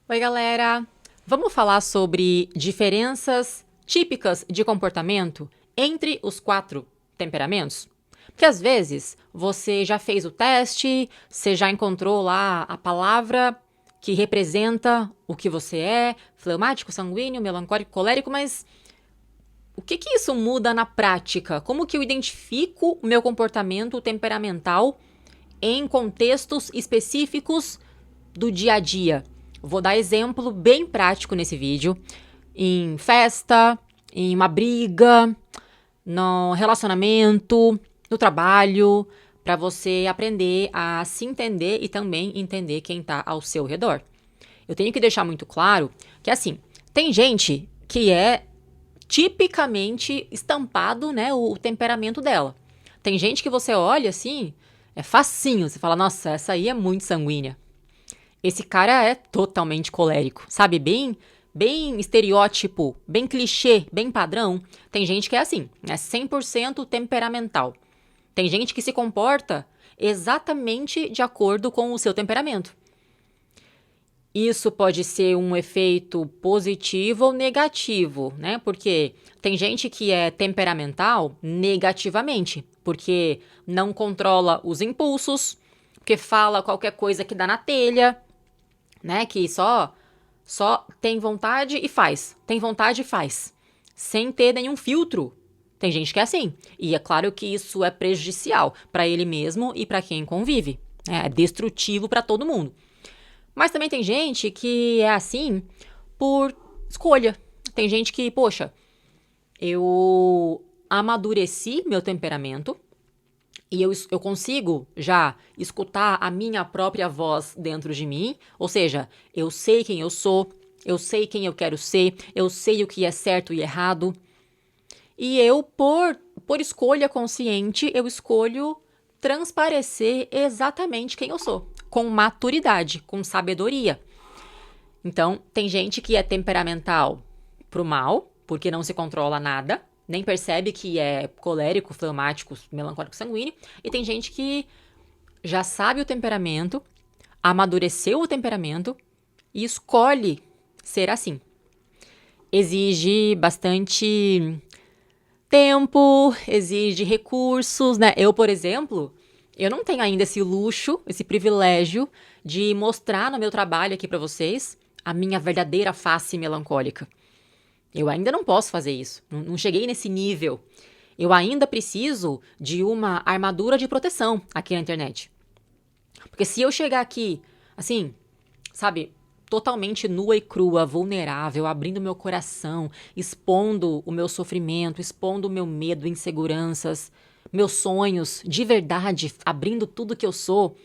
Oi, galera! Vamos falar sobre diferenças típicas de comportamento entre os 4 temperamentos? Porque às vezes você já fez o teste, você já encontrou lá a palavra que representa o que você é, fleumático, sanguíneo, melancólico, colérico, mas o que isso muda na prática? Como que eu identifico o meu comportamento temperamental em contextos específicos do dia a dia? Vou dar exemplo bem prático nesse vídeo. Em festa, em uma briga, no relacionamento, no trabalho, para você aprender a se entender e também entender quem está ao seu redor. Eu tenho que deixar muito claro que, assim, tem gente que é tipicamente estampado, né, o temperamento dela. Tem gente que você olha assim, é facinho, você fala, nossa, essa aí é muito sanguínea. Esse cara é totalmente colérico, sabe? Bem estereótipo, bem clichê, bem padrão. Tem gente que é assim, é 100% temperamental. Tem gente que se comporta exatamente de acordo com o seu temperamento. Isso pode ser um efeito positivo ou negativo, né? Porque tem gente que é temperamental negativamente, porque não controla os impulsos, porque fala qualquer coisa que dá na telha, né? Que só tem vontade e faz. Tem vontade e faz. Sem ter nenhum filtro. Tem gente que é assim. E é claro que isso é prejudicial para ele mesmo e para quem convive. É destrutivo para todo mundo. Mas também tem gente que é assim por escolha. Tem gente que, poxa, eu amadureci meu temperamento e eu consigo já escutar a minha própria voz dentro de mim. Ou seja, eu sei quem eu sei quem eu quero ser, eu sei o que é certo e errado. E eu, por escolha consciente, eu escolho transparecer exatamente quem eu sou, com maturidade, com sabedoria. Então, tem gente que é temperamental pro mal, porque não se controla nada, nem percebe que é colérico, fleumático, melancólico, sanguíneo, e tem gente que já sabe o temperamento, amadureceu o temperamento e escolhe ser assim. Exige bastante tempo, exige recursos, né? Eu, por exemplo, eu não tenho ainda esse luxo, esse privilégio de mostrar no meu trabalho aqui pra vocês a minha verdadeira face melancólica. Eu ainda não posso fazer isso. Não cheguei nesse nível. Eu ainda preciso de uma armadura de proteção aqui na internet. Porque se eu chegar aqui, assim, sabe, totalmente nua e crua, vulnerável, abrindo meu coração, expondo o meu sofrimento, expondo o meu medo, inseguranças, meus sonhos, de verdade, abrindo tudo que eu sou,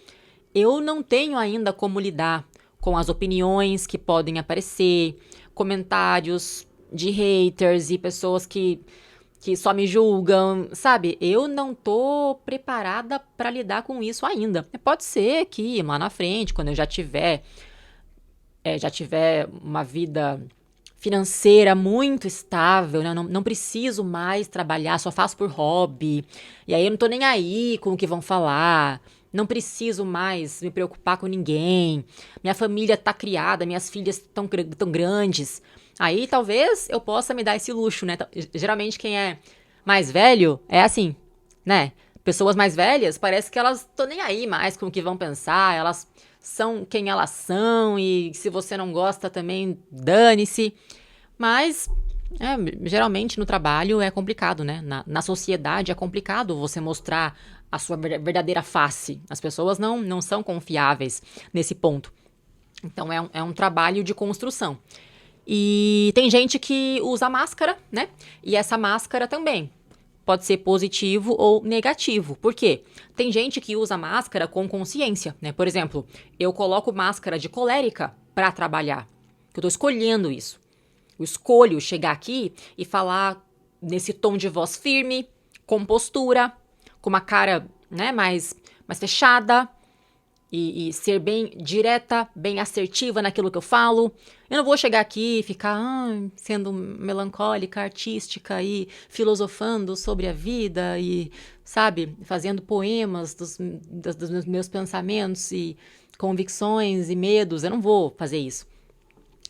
eu não tenho ainda como lidar com as opiniões que podem aparecer, comentários de haters e pessoas que só me julgam, sabe? Eu não tô preparada para lidar com isso ainda. Pode ser que lá na frente, quando eu já tiver uma vida financeira muito estável, né? Não preciso mais trabalhar, só faço por hobby. E aí eu não tô nem aí com o que vão falar. Não preciso mais me preocupar com ninguém. Minha família tá criada, minhas filhas estão tão grandes. Aí talvez eu possa me dar esse luxo, né? Geralmente quem é mais velho é assim, né? Pessoas mais velhas, parece que elas estão nem aí mais com o que vão pensar, elas são quem elas são e se você não gosta também, dane-se. Mas, geralmente no trabalho é complicado, né? Na sociedade é complicado você mostrar a sua verdadeira face. As pessoas não são confiáveis nesse ponto. Então é um trabalho de construção. E tem gente que usa máscara, né? E essa máscara também pode ser positivo ou negativo. Por quê? Tem gente que usa máscara com consciência, né? Por exemplo, eu coloco máscara de colérica para trabalhar. Eu tô escolhendo isso. Eu escolho chegar aqui e falar nesse tom de voz firme, com postura, com uma cara, né, mais fechada, e ser bem direta, bem assertiva naquilo que eu falo. Eu não vou chegar aqui e ficar sendo melancólica, artística e filosofando sobre a vida e, sabe, fazendo poemas dos meus pensamentos e convicções e medos. Eu não vou fazer isso.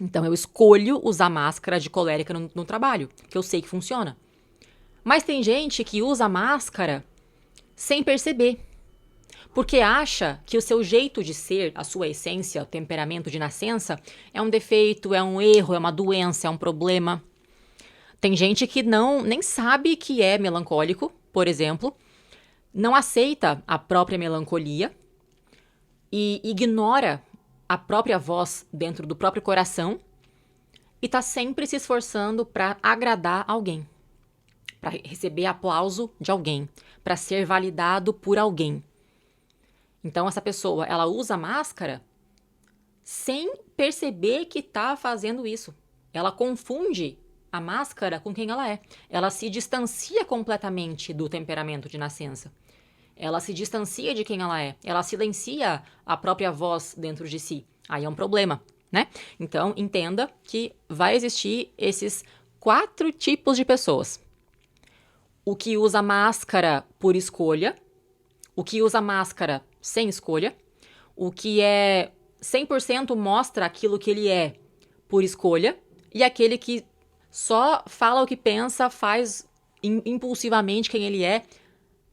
Então eu escolho usar máscara de colérica no trabalho, que eu sei que funciona. Mas tem gente que usa máscara sem perceber, porque acha que o seu jeito de ser, a sua essência, o temperamento de nascença, é um defeito, é um erro, é uma doença, é um problema. Tem gente que nem sabe que é melancólico, por exemplo, não aceita a própria melancolia e ignora a própria voz dentro do próprio coração e está sempre se esforçando para agradar alguém, para receber aplauso de alguém, para ser validado por alguém. Então essa pessoa, ela usa máscara sem perceber que está fazendo isso. Ela confunde a máscara com quem ela é. Ela se distancia completamente do temperamento de nascença. Ela se distancia de quem ela é. Ela silencia a própria voz dentro de si. Aí é um problema, né? Então, entenda que vai existir esses 4 tipos de pessoas. O que usa máscara por escolha, o que usa máscara sem escolha, o que é 100% mostra aquilo que ele é por escolha, e aquele que só fala o que pensa, faz impulsivamente quem ele é,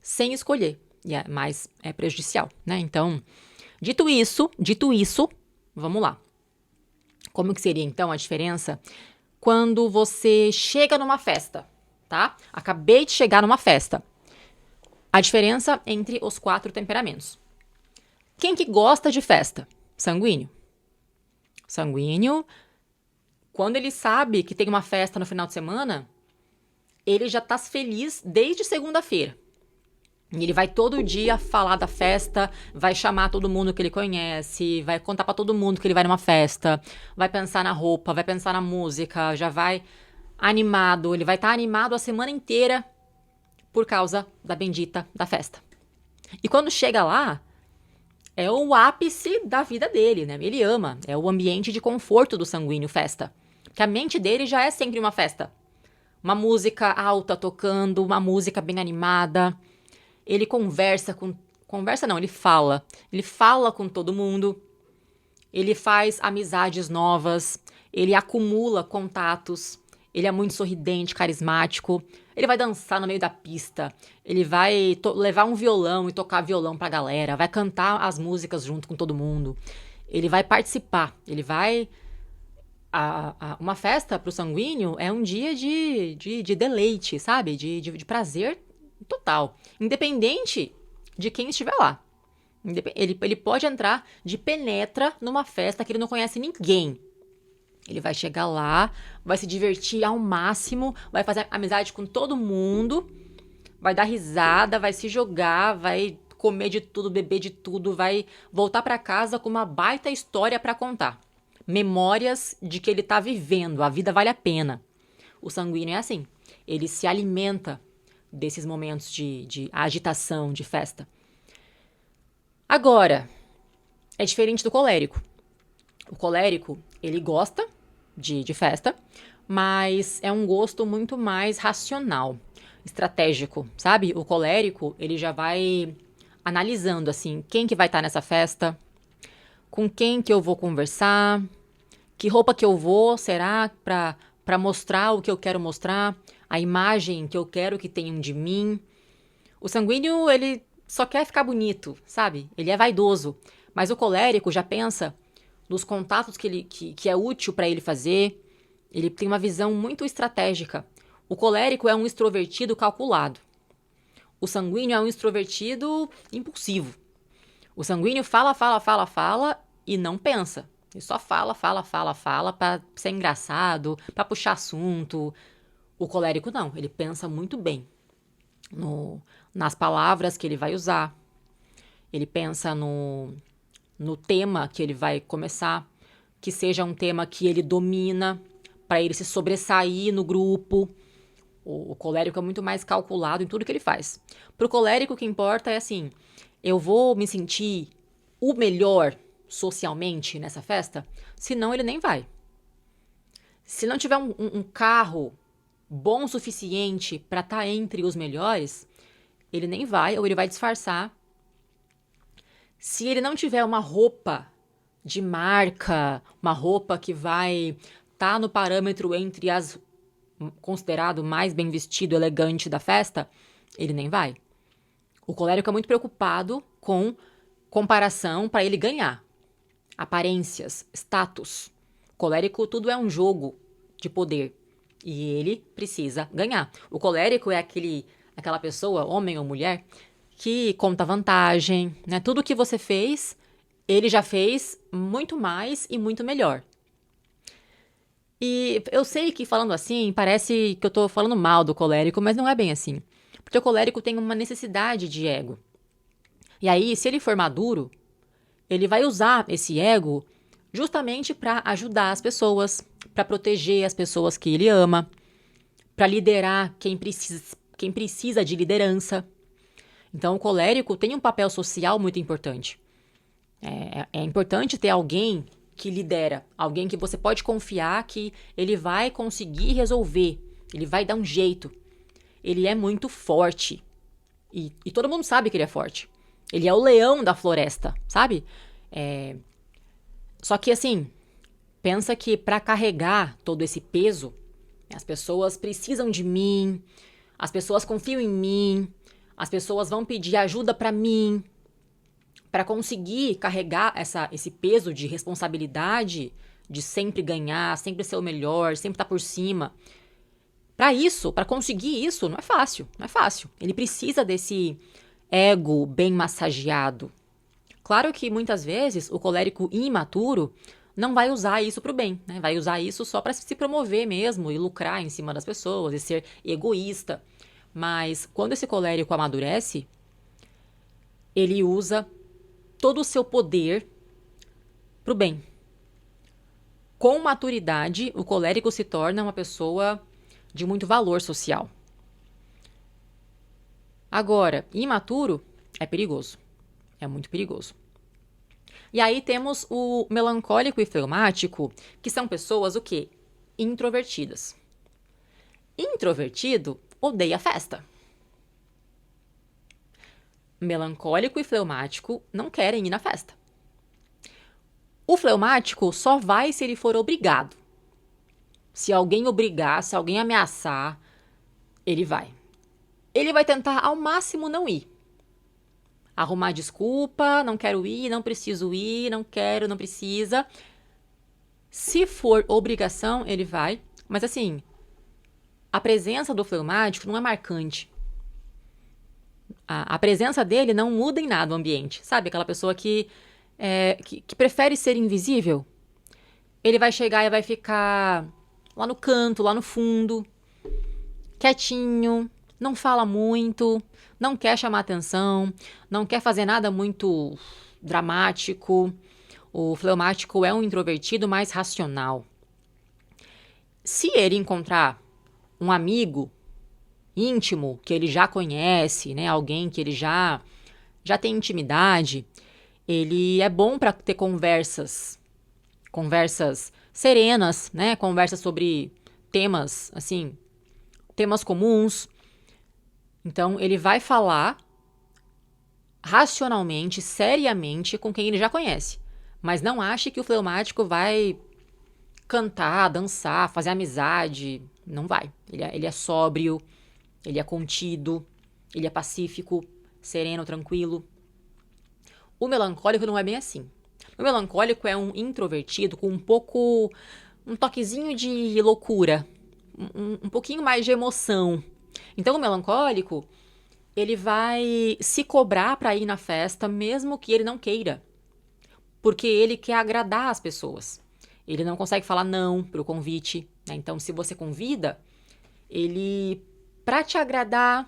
sem escolher. Mas é prejudicial, né? Então, dito isso, vamos lá. Como que seria, então, a diferença quando você chega numa festa, tá? Acabei de chegar numa festa. A diferença entre os 4 temperamentos. Quem que gosta de festa? Sanguíneo. Sanguíneo, quando ele sabe que tem uma festa no final de semana, ele já tá feliz desde segunda-feira. E ele vai todo dia falar da festa, vai chamar todo mundo que ele conhece, vai contar pra todo mundo que ele vai numa festa, vai pensar na roupa, vai pensar na música, já vai animado, ele vai estar animado a semana inteira por causa da bendita da festa. E quando chega lá, é o ápice da vida dele, né? Ele ama, é o ambiente de conforto do sanguíneo festa. Que a mente dele já é sempre uma festa. Uma música alta tocando, uma música bem animada. Ele ele fala. Ele fala com todo mundo. Ele faz amizades novas. Ele acumula contatos. Ele é muito sorridente, carismático. Ele vai dançar no meio da pista. Ele vai levar um violão e tocar violão pra galera. Vai cantar as músicas junto com todo mundo. Ele vai participar. Ele vai... uma festa pro sanguíneo é um dia de deleite, sabe? De prazer total. Independente de quem estiver lá. Ele pode entrar de penetra numa festa que ele não conhece ninguém. Ele vai chegar lá, vai se divertir ao máximo, vai fazer amizade com todo mundo, vai dar risada, vai se jogar, vai comer de tudo, beber de tudo, vai voltar pra casa com uma baita história pra contar. Memórias de que ele tá vivendo, a vida vale a pena. O sanguíneo é assim, ele se alimenta desses momentos de agitação, de festa. Agora, é diferente do colérico. O colérico, ele gosta de festa, mas é um gosto muito mais racional, estratégico, sabe? O colérico, ele já vai analisando, assim, quem que vai estar nessa festa, com quem que eu vou conversar, que roupa que eu vou, será para mostrar o que eu quero mostrar, a imagem que eu quero que tenham de mim. O sanguíneo, ele só quer ficar bonito, sabe? Ele é vaidoso, mas o colérico já pensa nos contatos que é útil para ele fazer. Ele tem uma visão muito estratégica. O colérico é um extrovertido calculado. O sanguíneo é um extrovertido impulsivo. O sanguíneo fala e não pensa. Ele só fala para ser engraçado, para puxar assunto. O colérico não, ele pensa muito bem nas palavras que ele vai usar. Ele pensa no tema que ele vai começar, que seja um tema que ele domina, para ele se sobressair no grupo. O colérico é muito mais calculado em tudo que ele faz. Pro colérico, o que importa é assim, eu vou me sentir o melhor socialmente nessa festa? Senão ele nem vai. Se não tiver um carro bom o suficiente para estar entre os melhores, ele nem vai, ou ele vai disfarçar. Se ele não tiver uma roupa de marca, uma roupa que vai estar no parâmetro entre as considerado mais bem vestido, elegante da festa, ele nem vai. O colérico é muito preocupado com comparação para ele ganhar. Aparências, status. Colérico, tudo é um jogo de poder. E ele precisa ganhar. O colérico é aquela pessoa, homem ou mulher, que conta vantagem, né? Tudo que você fez, ele já fez muito mais e muito melhor. E eu sei que falando assim, parece que eu tô falando mal do colérico, mas não é bem assim. Porque o colérico tem uma necessidade de ego. E aí, se ele for maduro, ele vai usar esse ego justamente para ajudar as pessoas, para proteger as pessoas que ele ama, para liderar quem precisa de liderança. Então, o colérico tem um papel social muito importante. É importante ter alguém que lidera, alguém que você pode confiar que ele vai conseguir resolver, ele vai dar um jeito. Ele é muito forte. E todo mundo sabe que ele é forte. Ele é o leão da floresta, sabe? Só que assim, pensa que para carregar todo esse peso, as pessoas precisam de mim, as pessoas confiam em mim, as pessoas vão pedir ajuda para mim. Para conseguir carregar esse peso de responsabilidade, de sempre ganhar, sempre ser o melhor, sempre estar por cima. Para conseguir isso, não é fácil, não é fácil. Ele precisa desse ego bem massageado. Claro que muitas vezes o colérico imaturo não vai usar isso para o bem, né? Vai usar isso só para se promover mesmo e lucrar em cima das pessoas e ser egoísta. Mas quando esse colérico amadurece, ele usa todo o seu poder para o bem. Com maturidade, o colérico se torna uma pessoa de muito valor social. Agora, imaturo é perigoso. É muito perigoso. E aí temos o melancólico e fleumático, que são pessoas o quê? Introvertidas. Introvertido odeia festa. Melancólico e fleumático não querem ir na festa. O fleumático só vai se ele for obrigado. Se alguém obrigar, se alguém ameaçar, ele vai. Ele vai tentar ao máximo não ir. Arrumar desculpa, não quero ir, não preciso ir, não quero, não precisa. Se for obrigação, ele vai. Mas assim, a presença do fleumático não é marcante. A presença dele não muda em nada o ambiente. Sabe? Aquela pessoa que prefere ser invisível. Ele vai chegar e vai ficar lá no canto, lá no fundo, quietinho, não fala muito, não quer chamar atenção, não quer fazer nada muito dramático. O fleumático é um introvertido mais racional. Se ele encontrar um amigo íntimo, que ele já conhece, né, alguém que ele já tem intimidade, ele é bom para ter conversas serenas, né, conversas sobre temas, assim, temas comuns. Então, ele vai falar racionalmente, seriamente com quem ele já conhece. Mas não ache que o fleumático vai cantar, dançar, fazer amizade. Não vai. Ele é sóbrio, ele é contido, ele é pacífico, sereno, tranquilo. O melancólico não é bem assim. O melancólico é um introvertido com um toquezinho de loucura, um pouquinho mais de emoção. Então o melancólico, ele vai se cobrar para ir na festa mesmo que ele não queira, porque ele quer agradar as pessoas. Ele não consegue falar não pro convite, né? Então se você convida, ele, para te agradar,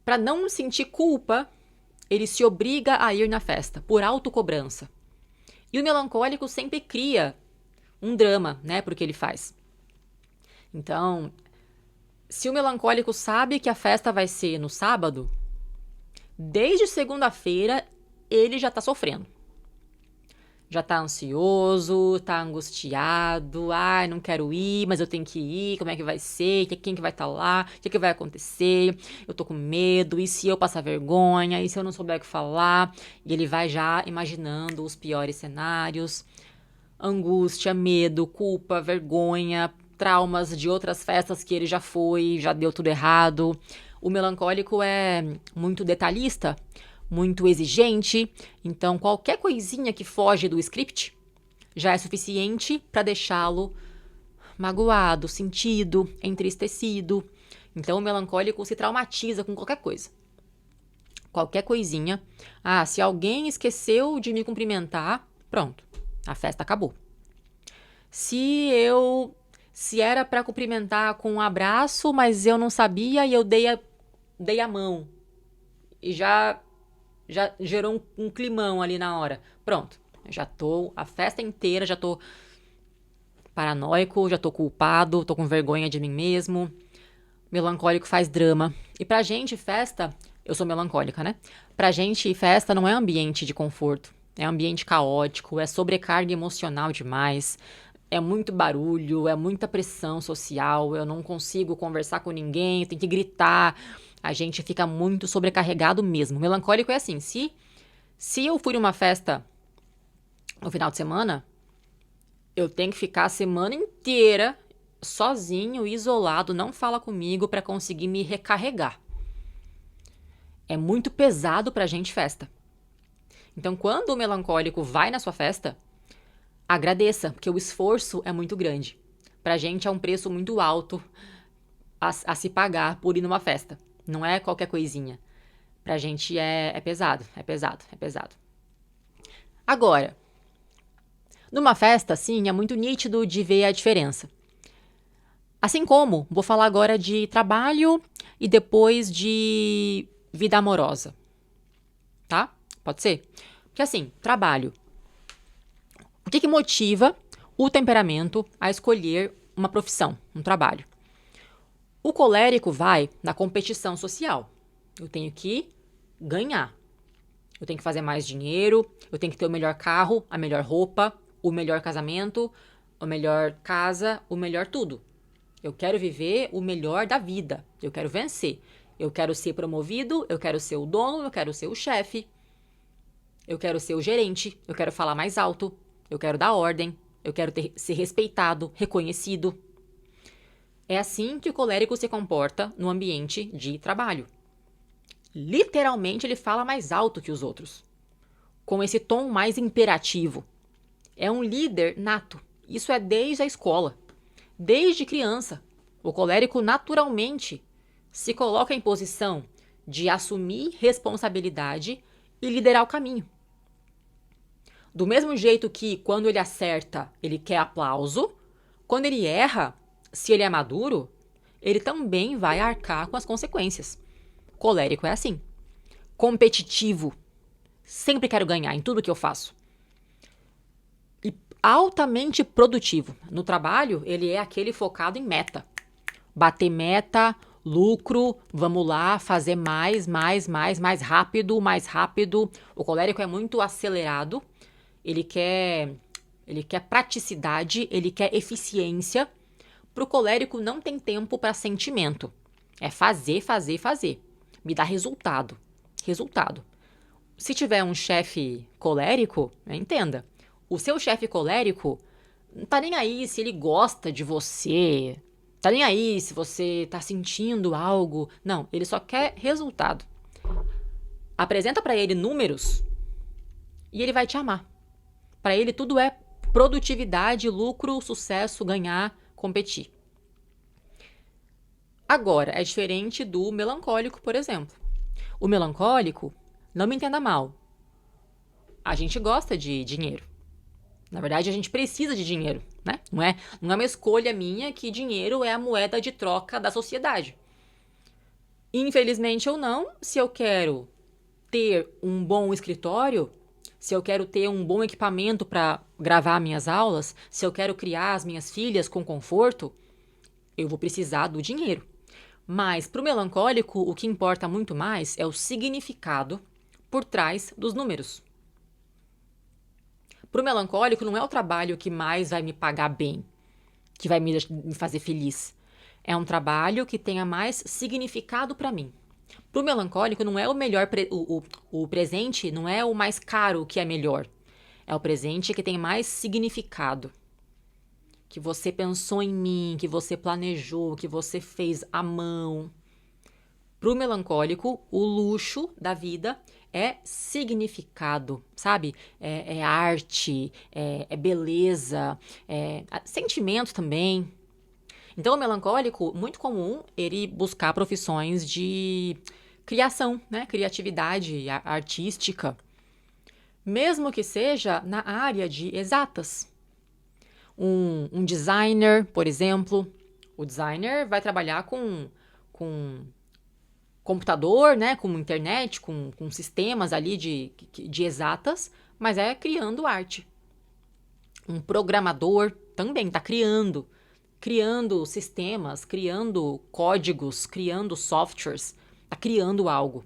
para não sentir culpa, ele se obriga a ir na festa, por autocobrança. E o melancólico sempre cria um drama, né, pro que ele faz. Então, se o melancólico sabe que a festa vai ser no sábado, desde segunda-feira ele já tá sofrendo. Já tá ansioso, tá angustiado, ai, não quero ir, mas eu tenho que ir, como é que vai ser? Quem que vai estar lá? O que vai acontecer? Eu tô com medo, e se eu passar vergonha? E se eu não souber o que falar? E ele vai já imaginando os piores cenários. Angústia, medo, culpa, vergonha, traumas de outras festas que ele já foi, já deu tudo errado. O melancólico é muito detalhista, muito exigente, então qualquer coisinha que foge do script já é suficiente para deixá-lo magoado, sentido, entristecido. Então o melancólico se traumatiza com qualquer coisa. Qualquer coisinha. Ah, se alguém esqueceu de me cumprimentar, pronto, a festa acabou. Se era para cumprimentar com um abraço, mas eu não sabia e eu dei a mão. E já gerou um climão ali na hora. Pronto, já tô a festa inteira, já tô paranoico, já tô culpado, tô com vergonha de mim mesmo. Melancólico faz drama. E pra gente, festa, eu sou melancólica, né? Pra gente, festa não é ambiente de conforto. É ambiente caótico, é sobrecarga emocional demais. É muito barulho, é muita pressão social, eu não consigo conversar com ninguém, eu tenho que gritar. A gente fica muito sobrecarregado mesmo. Melancólico é assim, se eu fui numa festa no final de semana, eu tenho que ficar a semana inteira sozinho, isolado, não fala comigo para conseguir me recarregar. É muito pesado pra gente festa. Então, quando o melancólico vai na sua festa, agradeça, porque o esforço é muito grande. Pra gente é um preço muito alto a se pagar por ir numa festa. Não é qualquer coisinha. Pra gente é pesado, é pesado, é pesado. Agora, numa festa, sim, é muito nítido de ver a diferença. Assim como, vou falar agora de trabalho e depois de vida amorosa. Tá? Pode ser? Porque assim, trabalho. O que motiva o temperamento a escolher uma profissão, um trabalho? O colérico vai na competição social. Eu tenho que ganhar. Eu tenho que fazer mais dinheiro, eu tenho que ter o melhor carro, a melhor roupa, o melhor casamento, a melhor casa, o melhor tudo. Eu quero viver o melhor da vida. Eu quero vencer. Eu quero ser promovido, eu quero ser o dono, eu quero ser o chefe. Eu quero ser o gerente, eu quero falar mais alto, eu quero dar ordem, eu quero ser respeitado, reconhecido. É assim que o colérico se comporta no ambiente de trabalho. Literalmente, ele fala mais alto que os outros, com esse tom mais imperativo. É um líder nato. Isso é desde a escola. Desde criança, o colérico naturalmente se coloca em posição de assumir responsabilidade e liderar o caminho. Do mesmo jeito que, quando ele acerta, ele quer aplauso, quando ele erra, se ele é maduro, ele também vai arcar com as consequências. Colérico é assim. Competitivo. Sempre quero ganhar em tudo que eu faço. E altamente produtivo. No trabalho, ele é aquele focado em meta. Bater meta, lucro, vamos lá, fazer mais rápido, mais rápido. O colérico é muito acelerado. Ele quer praticidade, ele quer eficiência. Para o colérico não tem tempo para sentimento. É fazer, fazer, fazer. Me dá resultado. Resultado. Se tiver um chefe colérico, entenda. O seu chefe colérico não tá nem aí se ele gosta de você. Tá nem aí se você tá sentindo algo. Não, ele só quer resultado. Apresenta para ele números e ele vai te amar. Para ele tudo é produtividade, lucro, sucesso, ganhar, competir. Agora, é diferente do melancólico, por exemplo. O melancólico, não me entenda mal, a gente gosta de dinheiro. Na verdade, a gente precisa de dinheiro, né? Não é uma escolha minha que dinheiro é a moeda de troca da sociedade. Infelizmente ou não, se eu quero ter um bom escritório, se eu quero ter um bom equipamento para gravar minhas aulas, se eu quero criar as minhas filhas com conforto, eu vou precisar do dinheiro. Mas para o melancólico, o que importa muito mais é o significado por trás dos números. Pro melancólico, não é o trabalho que mais vai me pagar bem, que vai me fazer feliz. É um trabalho que tenha mais significado para mim. Pro melancólico, não é o melhor, o presente não é o mais caro que é melhor. É o presente que tem mais significado. Que você pensou em mim, que você planejou, que você fez à mão. Pro melancólico, o luxo da vida é significado, sabe? É arte, é beleza, é sentimento também. Então, o melancólico, muito comum ele buscar profissões de criação, né? Criatividade artística, mesmo que seja na área de exatas. Um designer, por exemplo, o designer vai trabalhar com computador, né? Com internet, com sistemas ali de exatas, mas é criando arte. Um programador também está criando sistemas, criando códigos, criando softwares, está criando algo.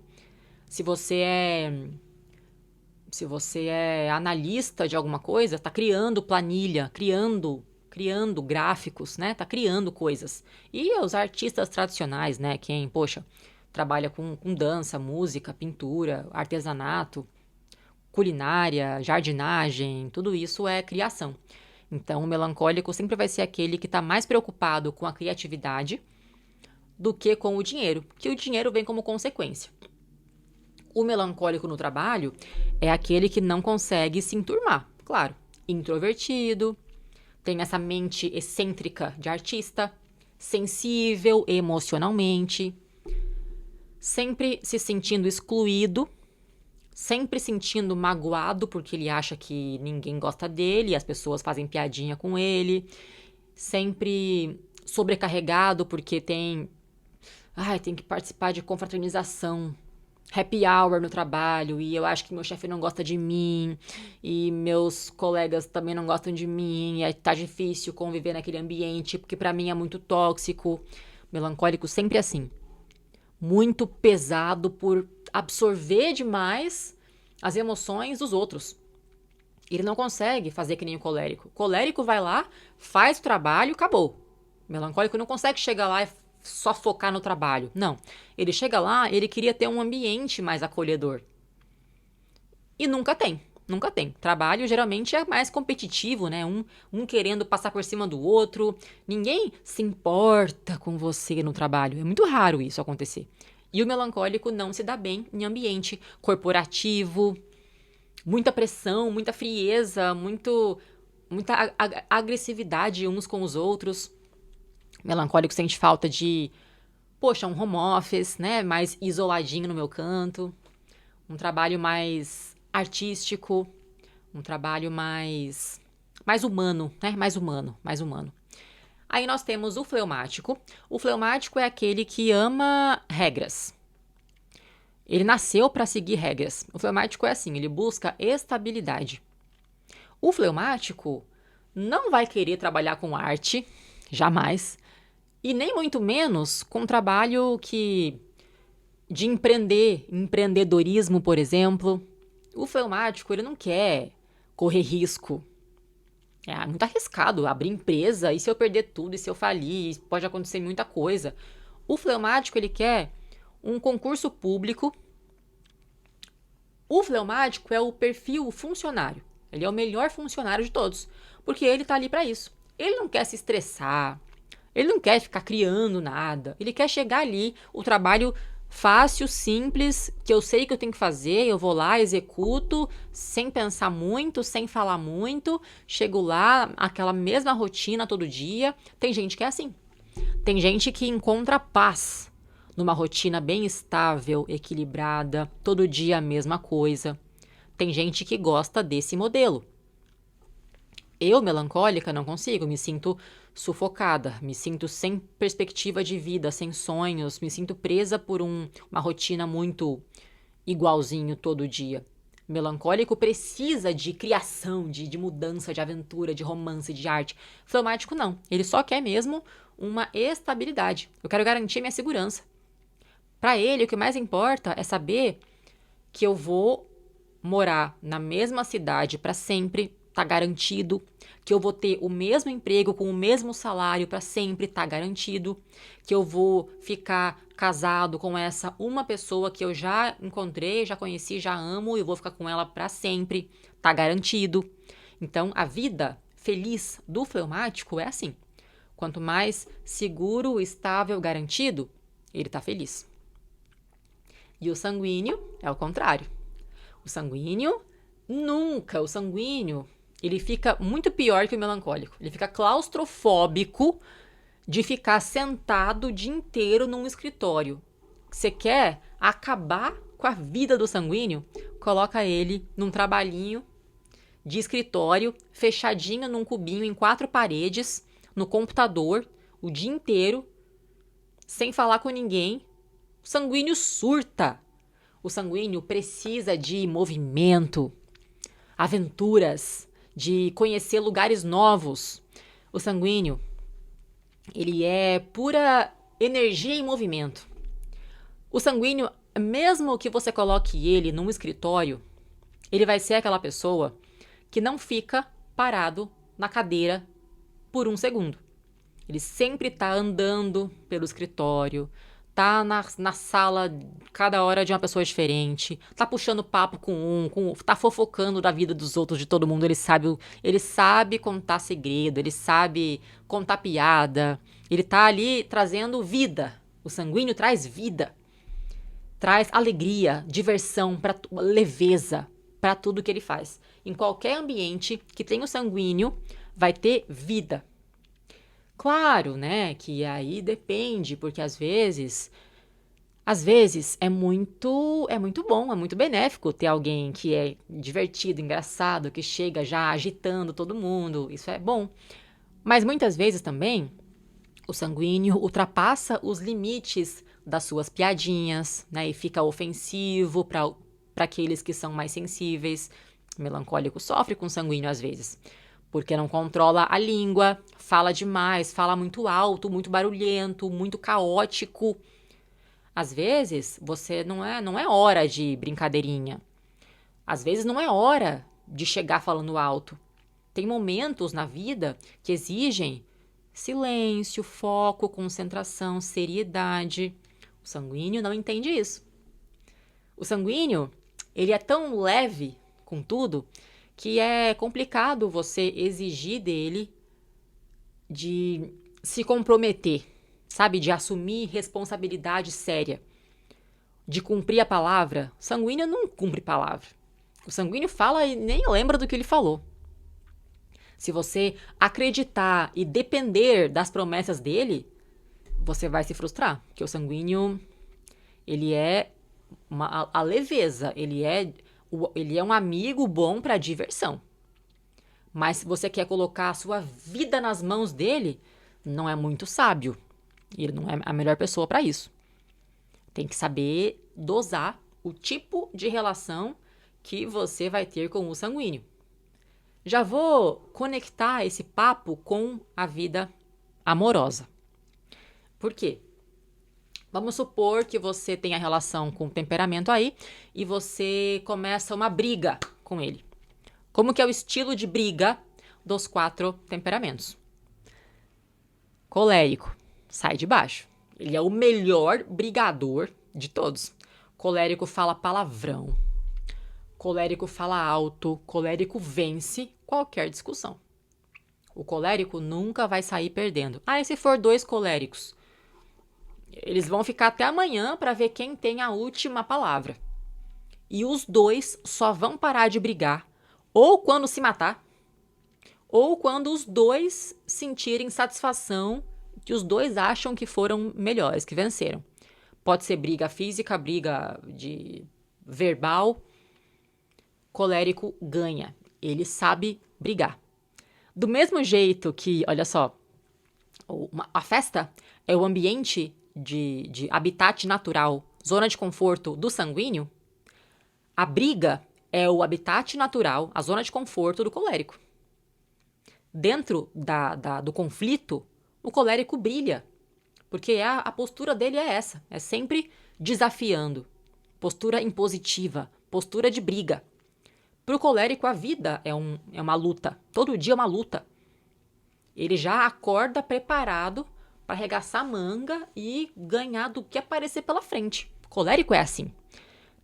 Se você é analista de alguma coisa, está criando planilha, criando gráficos, né? Tá criando coisas. E os artistas tradicionais, né? Quem, poxa, trabalha com dança, música, pintura, artesanato, culinária, jardinagem, tudo isso é criação. Então, o melancólico sempre vai ser aquele que está mais preocupado com a criatividade do que com o dinheiro, que o dinheiro vem como consequência. O melancólico no trabalho é aquele que não consegue se enturmar, claro, introvertido, tem essa mente excêntrica de artista, sensível emocionalmente, sempre se sentindo excluído, sempre sentindo magoado porque ele acha que ninguém gosta dele, as pessoas fazem piadinha com ele, sempre sobrecarregado porque tem que participar de confraternização, happy hour no trabalho, e eu acho que meu chefe não gosta de mim, e meus colegas também não gostam de mim, e tá difícil conviver naquele ambiente, porque pra mim é muito tóxico. Melancólico sempre assim. Muito pesado por absorver demais as emoções dos outros. Ele não consegue fazer que nem o colérico. O colérico vai lá, faz o trabalho, acabou. O melancólico não consegue chegar lá e só focar no trabalho. Não. Ele chega lá, ele queria ter um ambiente mais acolhedor. E nunca tem. Nunca tem. Trabalho geralmente é mais competitivo, né? Um querendo passar por cima do outro. Ninguém se importa com você no trabalho. É muito raro isso acontecer. E o melancólico não se dá bem em ambiente corporativo. Muita pressão, muita frieza, muita agressividade uns com os outros. Melancólico sente falta de, poxa, um home office, né? Mais isoladinho no meu canto. Um trabalho mais artístico. Um trabalho mais humano, né? Mais humano. Aí nós temos o fleumático. O fleumático é aquele que ama regras. Ele nasceu para seguir regras. O fleumático é assim, ele busca estabilidade. O fleumático não vai querer trabalhar com arte, jamais. E nem muito menos com trabalho de empreendedorismo, por exemplo. O fleumático, ele não quer correr risco. É muito arriscado abrir empresa, e se eu perder tudo, e se eu falir, pode acontecer muita coisa. O fleumático, ele quer um concurso público. O fleumático é o perfil funcionário. Ele é o melhor funcionário de todos, porque ele tá ali para isso. Ele não quer se estressar, ele não quer ficar criando nada, ele quer chegar ali, o trabalho fácil, simples, que eu sei que eu tenho que fazer, eu vou lá, executo, sem pensar muito, sem falar muito, chego lá, aquela mesma rotina todo dia. Tem gente que é assim. Tem gente que encontra paz numa rotina bem estável, equilibrada, todo dia a mesma coisa. Tem gente que gosta desse modelo. Eu, melancólica, não consigo, me sinto sufocada, me sinto sem perspectiva de vida, sem sonhos, me sinto presa por uma rotina muito igualzinho todo dia. Melancólico precisa de criação, de mudança, de aventura, de romance, de arte. Fleumático não, ele só quer mesmo uma estabilidade. Eu quero garantir minha segurança. Para ele, o que mais importa é saber que eu vou morar na mesma cidade para sempre, tá garantido, que eu vou ter o mesmo emprego com o mesmo salário para sempre, tá garantido, que eu vou ficar casado com essa uma pessoa que eu já encontrei, já conheci, já amo e eu vou ficar com ela para sempre, tá garantido. Então, a vida feliz do fleumático é assim. Quanto mais seguro, estável, garantido, ele tá feliz. E o sanguíneo é o contrário. O sanguíneo ele fica muito pior que o melancólico. Ele fica claustrofóbico de ficar sentado o dia inteiro num escritório. Você quer acabar com a vida do sanguíneo? Coloca ele num trabalhinho de escritório, fechadinho num cubinho em 4 paredes, no computador, o dia inteiro, sem falar com ninguém. O sanguíneo surta. O sanguíneo precisa de movimento, aventuras, de conhecer lugares novos. O sanguíneo, ele é pura energia em movimento. O sanguíneo, mesmo que você coloque ele num escritório, ele vai ser aquela pessoa que não fica parado na cadeira por um segundo. Ele sempre está andando pelo escritório, tá na sala cada hora de uma pessoa diferente, tá puxando papo tá fofocando da vida dos outros, de todo mundo. Ele sabe contar segredo, ele sabe contar piada, ele tá ali trazendo vida. O sanguíneo traz vida, traz alegria, diversão, leveza para tudo que ele faz. Em qualquer ambiente que tem o sanguíneo, vai ter vida. Claro, né, que aí depende, porque às vezes é muito bom, é muito benéfico ter alguém que é divertido, engraçado, que chega já agitando todo mundo, isso é bom. Mas muitas vezes também o sanguíneo ultrapassa os limites das suas piadinhas, né, e fica ofensivo para aqueles que são mais sensíveis. O melancólico sofre com sanguíneo às vezes, porque não controla a língua, fala demais, fala muito alto, muito barulhento, muito caótico. Às vezes, você não é hora de brincadeirinha. Às vezes não é hora de chegar falando alto. Tem momentos na vida que exigem silêncio, foco, concentração, seriedade. O sanguíneo não entende isso. O sanguíneo, ele é tão leve com tudo que é complicado você exigir dele de se comprometer, sabe? De assumir responsabilidade séria, de cumprir a palavra. O sanguíneo não cumpre palavra. O sanguíneo fala e nem lembra do que ele falou. Se você acreditar e depender das promessas dele, você vai se frustrar, porque o sanguíneo, ele é a leveza, ele é um amigo bom para diversão. Mas se você quer colocar a sua vida nas mãos dele, não é muito sábio. Ele não é a melhor pessoa para isso. Tem que saber dosar o tipo de relação que você vai ter com o sanguíneo. Já vou conectar esse papo com a vida amorosa. Por quê? Vamos supor que você tenha relação com o temperamento aí e você começa uma briga com ele. Como que é o estilo de briga dos 4 temperamentos? Colérico, sai de baixo. Ele é o melhor brigador de todos. Colérico fala palavrão. Colérico fala alto. Colérico vence qualquer discussão. O colérico nunca vai sair perdendo. E se for 2 coléricos? Eles vão ficar até amanhã para ver quem tem a última palavra. E os 2 só vão parar de brigar ou quando se matar, ou quando os 2 sentirem satisfação, que os 2 acham que foram melhores, que venceram. Pode ser briga física, briga de verbal. Colérico ganha. Ele sabe brigar. Do mesmo jeito que, olha só, a festa é o ambiente de habitat natural, zona de conforto do sanguíneo, a briga é o habitat natural, a zona de conforto do colérico. Dentro do conflito, o colérico brilha, porque a postura dele é essa, é sempre desafiando, postura impositiva, postura de briga. Para o colérico, a vida é uma luta. Todo dia é uma luta. Ele já acorda preparado para arregaçar a manga e ganhar do que aparecer pela frente. O colérico é assim.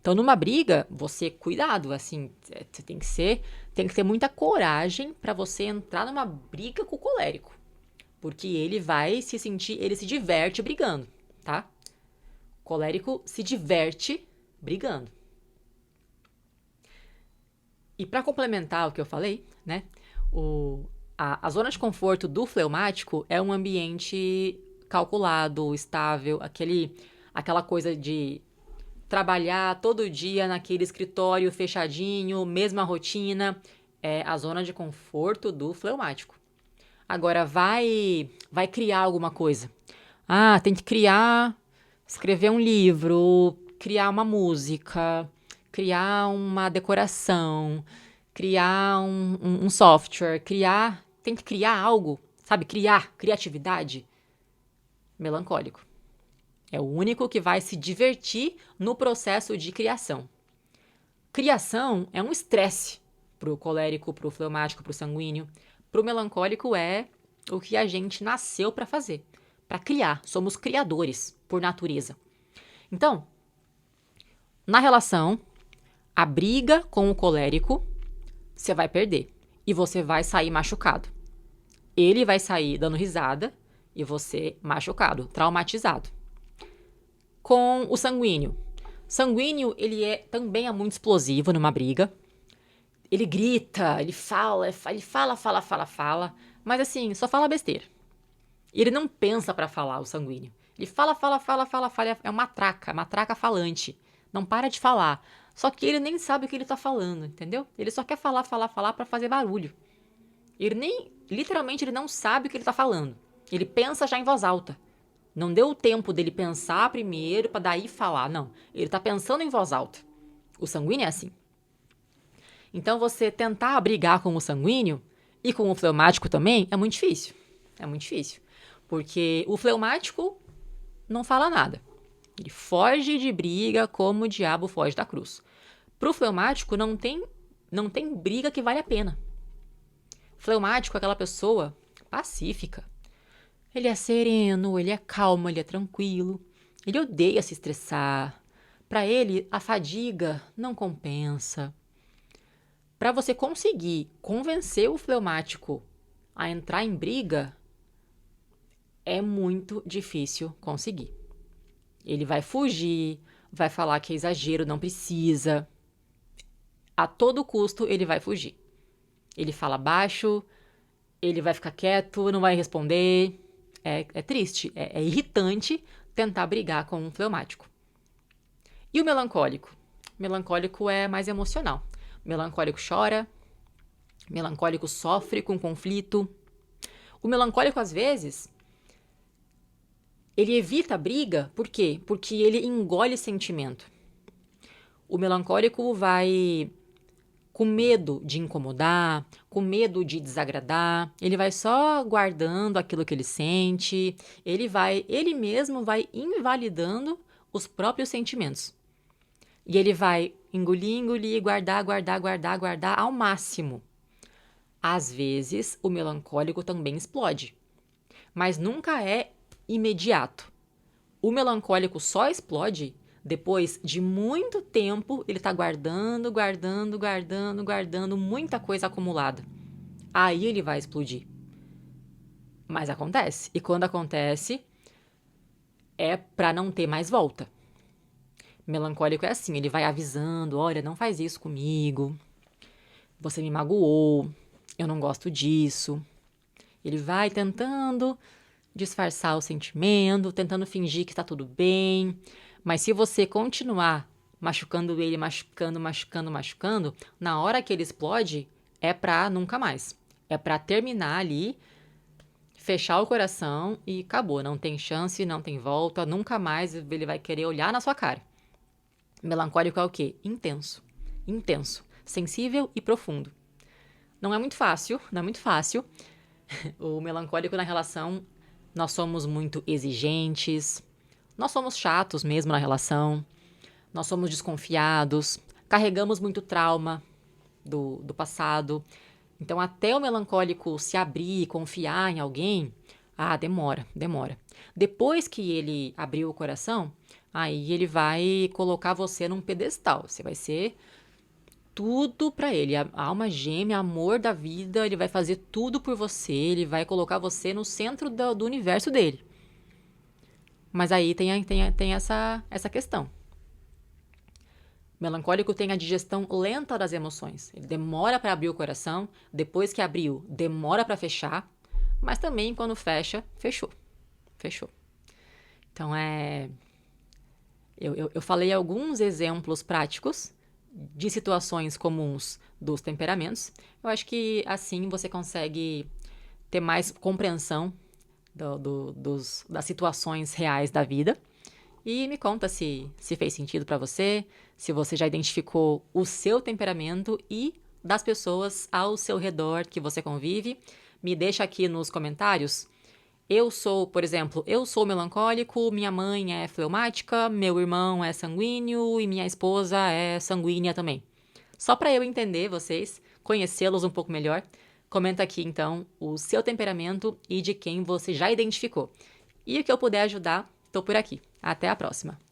Então, numa briga, você, cuidado, assim, você tem que ter muita coragem para você entrar numa briga com o colérico. Porque ele vai se sentir, ele se diverte brigando, tá? O colérico se diverte brigando. E para complementar o que eu falei, né? A zona de conforto do fleumático é um ambiente calculado, estável, aquela coisa de trabalhar todo dia naquele escritório fechadinho, mesma rotina, é a zona de conforto do fleumático. Agora vai criar alguma coisa. Ah, tem que escrever um livro, criar uma música, criar uma decoração, criar um software, tem que criar algo, sabe? Criatividade. Melancólico. É o único que vai se divertir no processo de criação. Criação é um estresse para o colérico, para o fleumático, para o sanguíneo. Para o melancólico é o que a gente nasceu para fazer, para criar. Somos criadores por natureza. Então, na relação, a briga com o colérico, você vai perder e você vai sair machucado. Ele vai sair dando risada e você machucado, traumatizado. Com o sanguíneo. Sanguíneo, também é muito explosivo numa briga. Ele grita, ele fala, mas assim, só fala besteira. Ele não pensa pra falar, o sanguíneo. Ele fala, é uma matraca falante. Não para de falar. Só que ele nem sabe o que ele tá falando, entendeu? Ele só quer falar pra fazer barulho. Literalmente, ele não sabe o que ele tá falando. Ele pensa já em voz alta. Não deu tempo dele pensar primeiro pra daí falar, não. Ele tá pensando em voz alta. O sanguíneo é assim. Então, você tentar brigar com o sanguíneo e com o fleumático também é muito difícil. É muito difícil. Porque o fleumático não fala nada. Ele foge de briga como o diabo foge da cruz. Pro fleumático, não tem briga que vale a pena. Fleumático é aquela pessoa pacífica. Ele é sereno, ele é calmo, ele é tranquilo. Ele odeia se estressar. Para ele, a fadiga não compensa. Para você conseguir convencer o fleumático a entrar em briga, é muito difícil conseguir. Ele vai fugir, vai falar que é exagero, não precisa. A todo custo, ele vai fugir. Ele fala baixo, ele vai ficar quieto, não vai responder. É triste, é irritante tentar brigar com um fleumático. E o melancólico? O melancólico é mais emocional. O melancólico chora, o melancólico sofre com conflito. O melancólico, às vezes, ele evita a briga, por quê? Porque ele engole sentimento. O melancólico vai com medo de incomodar, com medo de desagradar, ele vai só guardando aquilo que ele sente, ele mesmo vai invalidando os próprios sentimentos. E ele vai engolir, guardar ao máximo. Às vezes, o melancólico também explode, mas nunca é imediato. O melancólico só explode depois de muito tempo, ele tá guardando muita coisa acumulada. Aí ele vai explodir. Mas acontece. E quando acontece, é pra não ter mais volta. Melancólico é assim, ele vai avisando, olha, não faz isso comigo. Você me magoou, eu não gosto disso. Ele vai tentando disfarçar o sentimento, tentando fingir que tá tudo bem. Mas se você continuar machucando ele, machucando, na hora que ele explode, é pra nunca mais. É pra terminar ali, fechar o coração e acabou. Não tem chance, não tem volta, nunca mais ele vai querer olhar na sua cara. Melancólico é o quê? Intenso, sensível e profundo. Não é muito fácil. O melancólico na relação, nós somos muito exigentes, nós somos chatos mesmo na relação, nós somos desconfiados, carregamos muito trauma do passado. Então, até o melancólico se abrir e confiar em alguém, demora. Depois que ele abriu o coração, aí ele vai colocar você num pedestal. Você vai ser tudo pra ele. A alma gêmea, amor da vida, ele vai fazer tudo por você, ele vai colocar você no centro do universo dele. Mas aí tem essa questão. O melancólico tem a digestão lenta das emoções. Ele demora para abrir o coração, depois que abriu, demora para fechar, mas também quando fecha, fechou. Fechou. Então eu falei alguns exemplos práticos de situações comuns dos temperamentos. Eu acho que assim você consegue ter mais compreensão das situações reais da vida. E me conta se fez sentido para você, se você já identificou o seu temperamento e das pessoas ao seu redor que você convive. Me deixa aqui nos comentários. Por exemplo, eu sou melancólico, minha mãe é fleumática, meu irmão é sanguíneo e minha esposa é sanguínea também. Só para eu entender vocês, conhecê-los um pouco melhor, comenta aqui então o seu temperamento e de quem você já identificou. E o que eu puder ajudar, tô por aqui. Até a próxima!